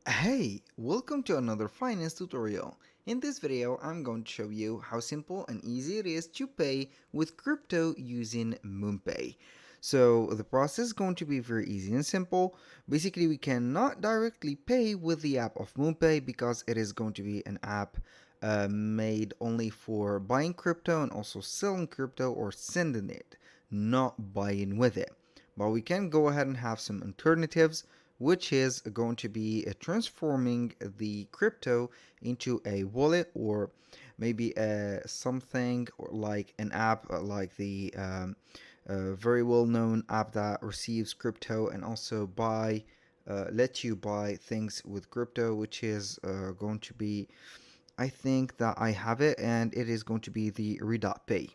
Hey, welcome to another finance tutorial. In this video, I'm going to show you how simple and easy it is to pay with crypto using MoonPay. So the process is going to be very easy and simple. Basically, we cannot directly pay with the app of MoonPay because it is going to be an app made only for buying crypto and also selling crypto or sending it, not buying with it. But we can go ahead and have some alternatives, which is going to be transforming the crypto into a wallet, or maybe something like an app like the very well known app that receives crypto and also let you buy things with crypto, which is going to be, I think that I have it, and it is going to be the Pay.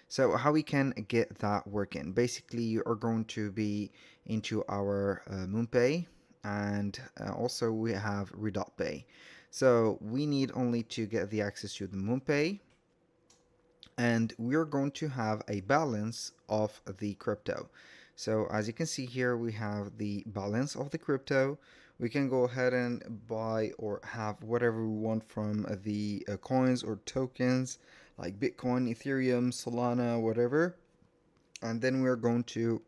So how we can get that working? Basically, you are going to be into our MoonPay, and also we have Pay. So we need only to get the access to the MoonPay, and we're going to have a balance of the crypto. So as you can see here, we have the balance of the crypto. We can go ahead and buy or have whatever we want from the coins or tokens like Bitcoin, Ethereum, Solana, whatever. And then we're going to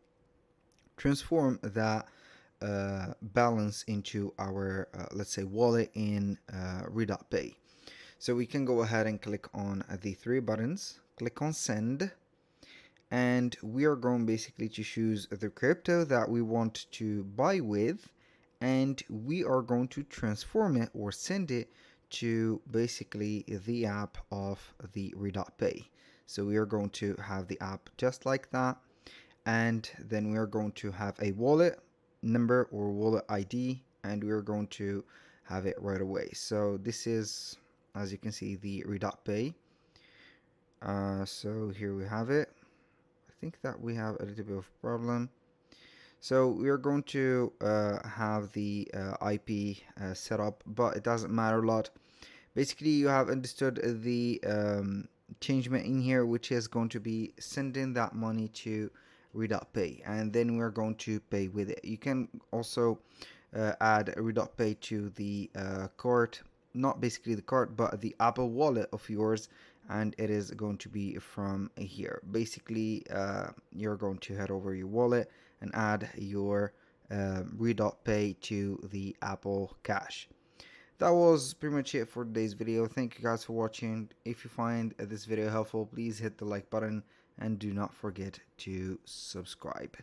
transform that balance into our, let's say, wallet in Pay. So we can go ahead and click on the three buttons, click on send, and we are going basically to choose the crypto that we want to buy with, and we are going to transform it or send it to basically the app of the Pay. So we are going to have the app just like that, and then we are going to have a wallet number or wallet ID, and we are going to have it right away. So this is, as you can see, the Pay. So here we have it. I think that we have a little bit of problem. So we are going to have the IP set up, but it doesn't matter a lot. Basically, you have understood the changement in here, which is going to be sending that money to Pay, and then we're going to pay with it. You can also add Pay to the cart, not basically the cart, but the Apple Wallet of yours, and it is going to be from here. Basically, you're going to head over your wallet and add your Pay to the Apple Cash. That was pretty much it for today's video. Thank you guys for watching. If you find this video helpful, please hit the like button and do not forget to subscribe.